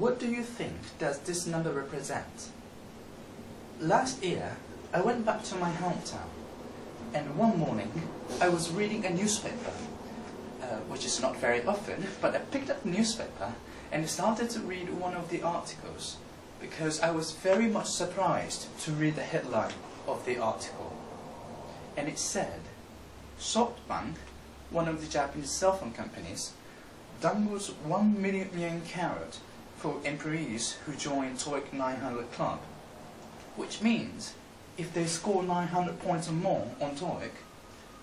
what do you think does this number represent? Last year, I went back to my hometown, and one morning I was reading a newspaper, which is not very often, but I picked up the newspaper and started to read one of the articles, because I was very much surprised to read the headline of the article. And it said, SoftBank, one of the Japanese cell phone companies, dangles 1 million yen carrot for employees who join TOEIC 900 club, which means if they score 900 points or more on TOEIC,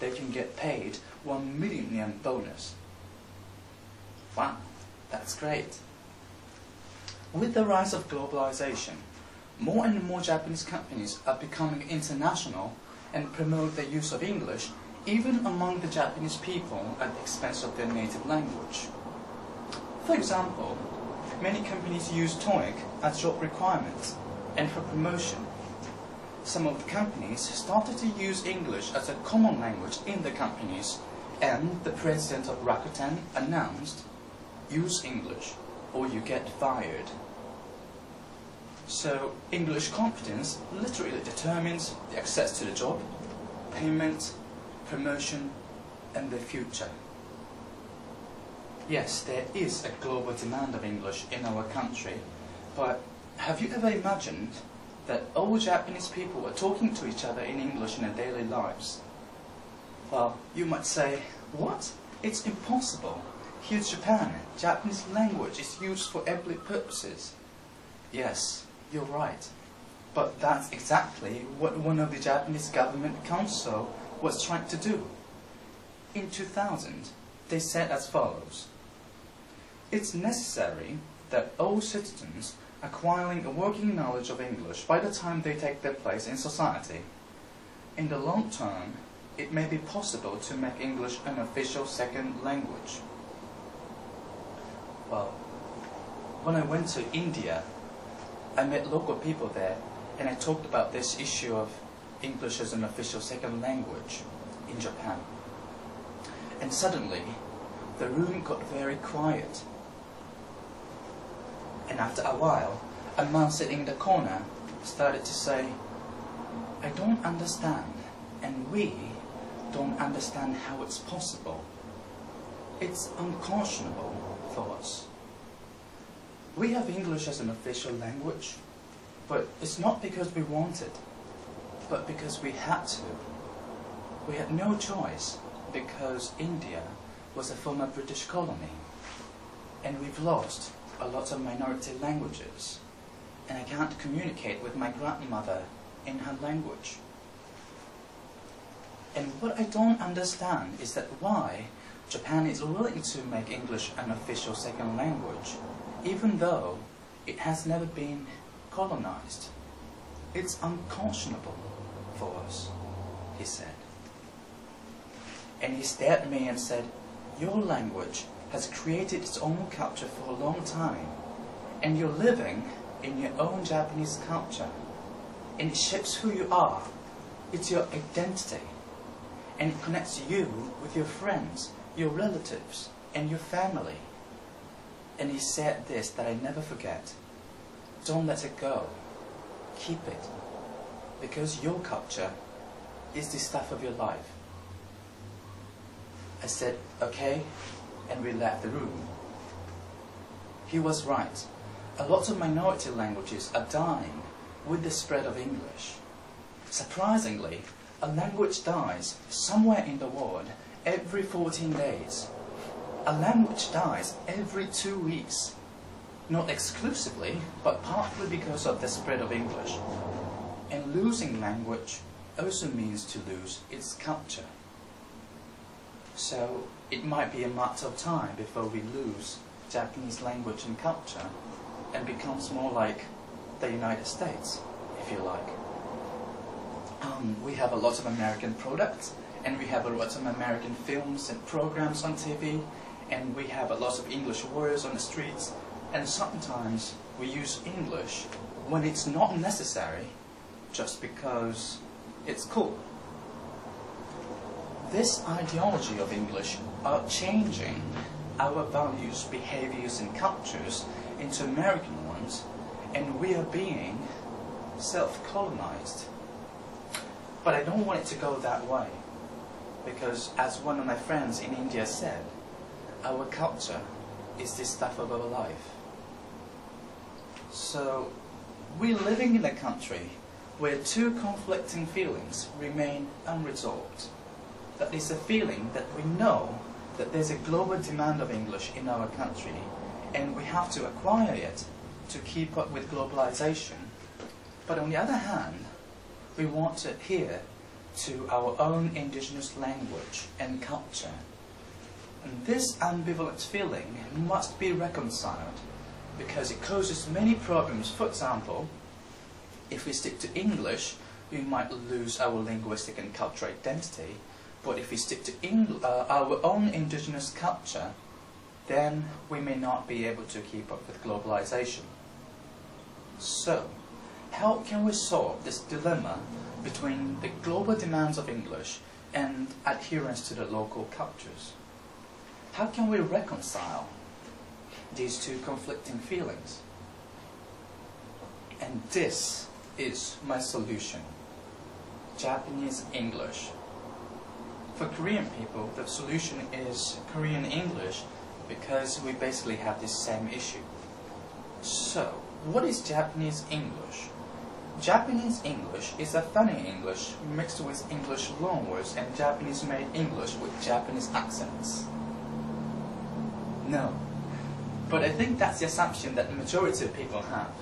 they can get paid 1 million yen bonus. Wow, that's great. With the rise of globalization, more and more Japanese companies are becoming international and promote the use of English even among the Japanese people at the expense of their native language. For example, many companies use TOEIC as job requirements and for promotion. Some of the companies started to use English as a common language in the companies, and the president of Rakuten announced, use English or you get fired. So English competence literally determines the access to the job, payment, promotion, and the future. Yes, there is a global demand of English in our country, but have you ever imagined that all Japanese people are talking to each other in English in their daily lives? Well, you might say, what? It's impossible. Here in Japan, Japanese language is used for every purposes. Yes, you're right. But that's exactly what one of the Japanese government council was trying to do. In 2000, they said as follows. It's necessary that all citizens acquiring a working knowledge of English by the time they take their place in society. In the long term, it may be possible to make English an official second language. Well, when I went to India, I met local people there, and I talked about this issue of English as an official second language in Japan. And suddenly, the room got very quiet. And after a while, a man sitting in the corner started to say, I don't understand, and we don't understand how it's possible. It's unconscionable for us. We have English as an official language, but it's not because we want it, but because we had to. We had no choice because India was a former British colony, and we've lost a lot of minority languages, and I can't communicate with my grandmother in her language. And what I don't understand is that why Japan is willing to make English an official second language, even though it has never been colonized. It's unconscionable for us, he said. And he stared at me and said, your language has created its own culture for a long time, and you're living in your own Japanese culture, and it shapes who you are. It's your identity, and it connects you with your friends, your relatives, and your family. And he said this that I never forget. Don't let it go. Keep it. Because your culture is the stuff of your life. I said, okay, and we left the room. He was right. A lot of minority languages are dying with the spread of English. Surprisingly, a language dies somewhere in the world every 14 days. A language dies every 2 weeks. Not exclusively, but partly because of the spread of English. And losing language also means to lose its culture. So it might be a matter of time before we lose Japanese language and culture and becomes more like the United States, if you like. We have a lot of American products, and we have a lot of American films and programs on TV, and we have a lot of English words on the streets, and sometimes we use English when it's not necessary, just because it's cool. This ideology of English are changing our values, behaviors, and cultures into American ones, and we are being self-colonized. But I don't want it to go that way, because as one of my friends in India said, our culture is the stuff of our life. So we're living in a country where two conflicting feelings remain unresolved. That is a feeling that we know that there's a global demand of English in our country, and we have to acquire it to keep up with globalization. But on the other hand, we want to adhere to our own indigenous language and culture. And this ambivalent feeling must be reconciled, because it causes many problems. For example, if we stick to English, we might lose our linguistic and cultural identity. But if we stick to our own indigenous culture, then we may not be able to keep up with globalization. So, how can we solve this dilemma between the global demands of English and adherence to the local cultures? How can we reconcile these two conflicting feelings? And this is my solution: Japanese English. For Korean people, the solution is Korean English, because we basically have this same issue. So, what is Japanese English? Japanese English is a funny English mixed with English loanwords and Japanese-made English with Japanese accents. No. But I think that's the assumption that the majority of people have.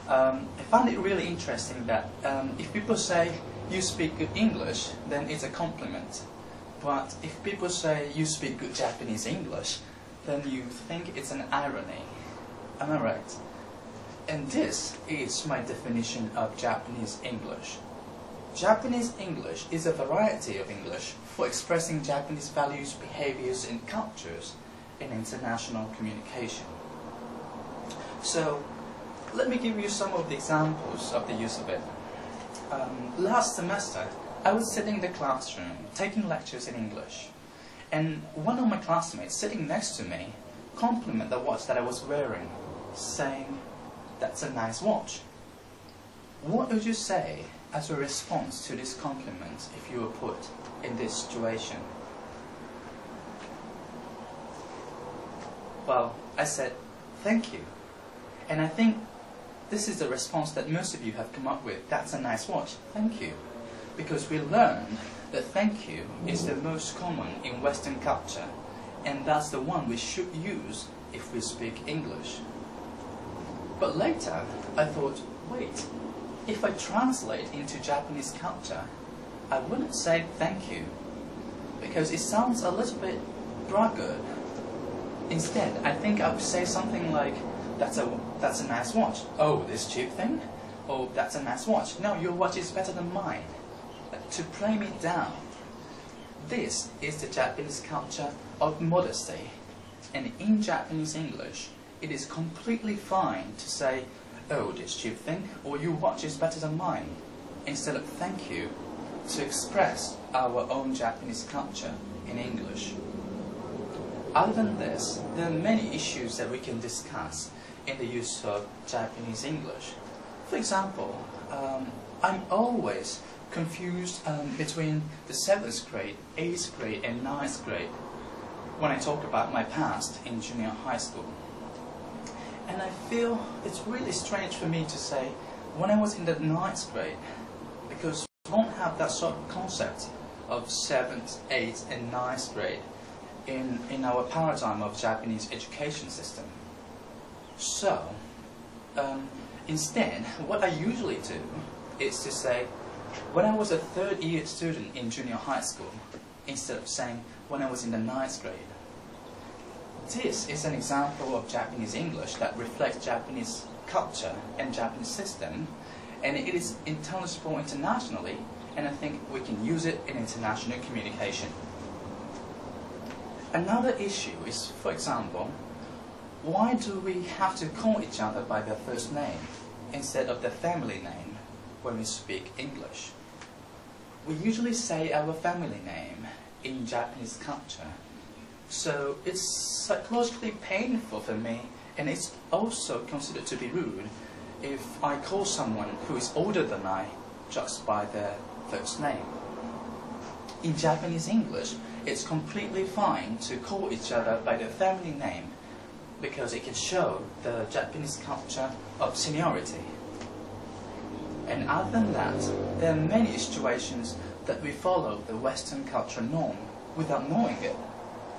I find it really interesting that if people say you speak good English, then it's a compliment. But if people say you speak good Japanese English, then you think it's an irony. Am I right? And this is my definition of Japanese English. Japanese English is a variety of English for expressing Japanese values, behaviors, and cultures in international communication. So, let me give you some of the examples of the use of it. Last semester, I was sitting in the classroom taking lectures in English, and one of my classmates sitting next to me complimented the watch that I was wearing, saying, "That's a nice watch." What would you say as a response to this compliment if you were put in this situation? Well, I said, "Thank you." And I think this is the response that most of you have come up with. That's a nice watch. Thank you. Because we learned that thank you is the most common in Western culture, and that's the one we should use if we speak English. But later, I thought, wait, if I translate into Japanese culture, I wouldn't say thank you, because it sounds a little bit braggart. Instead, I think I would say something like, that's a nice watch. Oh, this cheap thing? Oh, that's a nice watch. No, your watch is better than mine. To play me down. This is the Japanese culture of modesty. And in Japanese English, it is completely fine to say, oh, this cheap thing, or your watch is better than mine, instead of thank you, to express our own Japanese culture in English. Other than this, there are many issues that we can discuss in the use of Japanese English. For example, I'm always confused between the 7th grade, 8th grade, and 9th grade when I talk about my past in junior high school. And I feel it's really strange for me to say when I was in the 9th grade, because we don't have that sort of concept of 7th, 8th, and 9th grade in our paradigm of Japanese education system. So, instead, what I usually do is to say, when I was a 3rd year student in junior high school, instead of saying when I was in the 9th grade. This is an example of Japanese English that reflects Japanese culture and Japanese system, and it is intelligible internationally, and I think we can use it in international communication. Another issue is, for example, why do we have to call each other by their first name instead of their family name when we speak English? We usually say our family name in Japanese culture, so it's psychologically painful for me And it's also considered to be rude if I call someone who is older than I just by their first name. In Japanese English, it's completely fine to call each other by their family name because it can show the Japanese culture of seniority. And other than that, there are many situations that we follow the Western culture norm without knowing it,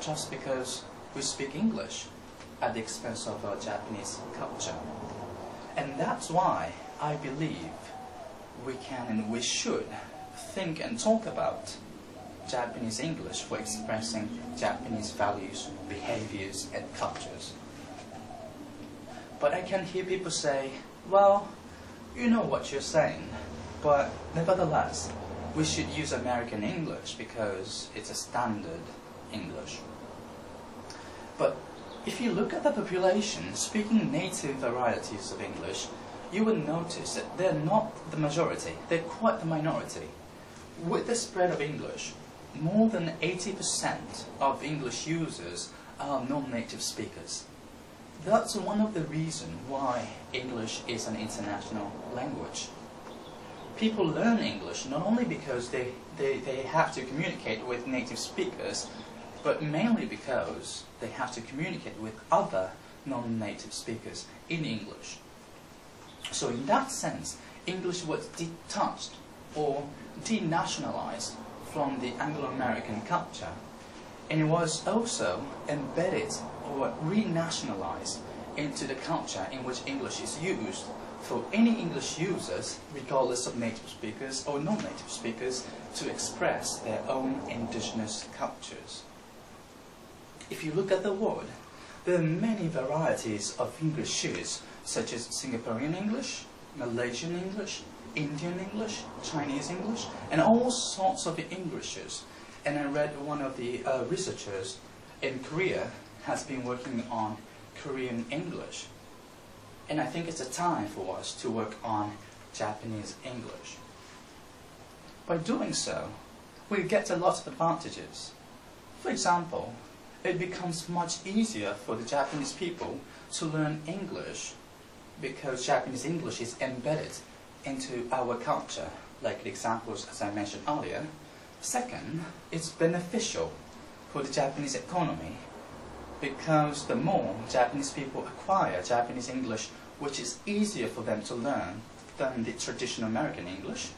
just because we speak English at the expense of our Japanese culture. And that's why I believe we can and we should think and talk about Japanese English for expressing Japanese values, behaviors, and cultures. But I can hear people say, well, you know what you're saying, but nevertheless, we should use American English because it's a standard English. But if you look at the population speaking native varieties of English, you will notice that they're not the majority, they're quite the minority. With the spread of English, more than 80% of English users are non-native speakers. That's one of the reasons why English is an international language. People learn English not only because they have to communicate with native speakers, but mainly because they have to communicate with other non-native speakers in English. So in that sense, English was detached or denationalized from the Anglo-American culture, and it was also embedded or renationalized into the culture in which English is used for any English users, regardless of native speakers or non-native speakers, to express their own indigenous cultures. If you look at the world, there are many varieties of English used, such as Singaporean English, Malaysian English, Indian English, Chinese English, and all sorts of Englishes. And I read one of the researchers in Korea has been working on Korean English. And I think it's a time for us to work on Japanese English. By doing so, we get a lot of advantages. For example, it becomes much easier for the Japanese people to learn English because Japanese English is embedded into our culture, like the examples as I mentioned earlier. Second, it's beneficial for the Japanese economy because the more Japanese people acquire Japanese English, which is easier for them to learn than the traditional American English,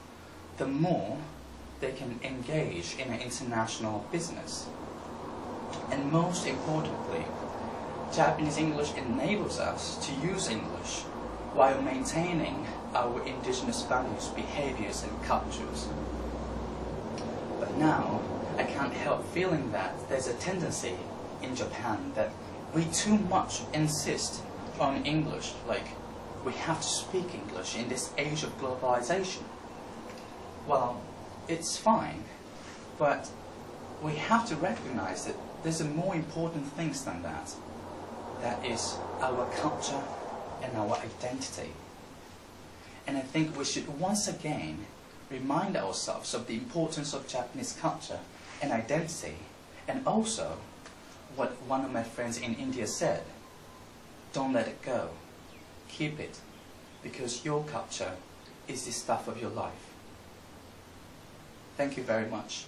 the more they can engage in an international business. And most importantly, Japanese English enables us to use English while maintaining our indigenous values, behaviors, and cultures. But now, I can't help feeling that there's a tendency in Japan that we too much insist on English, like we have to speak English in this age of globalization. Well, it's fine, but we have to recognize that there's more important things than that. That is our culture and our identity. And I think we should once again remind ourselves of the importance of Japanese culture and identity, and also what one of my friends in India said, don't let it go, keep it, because your culture is the stuff of your life. Thank you very much.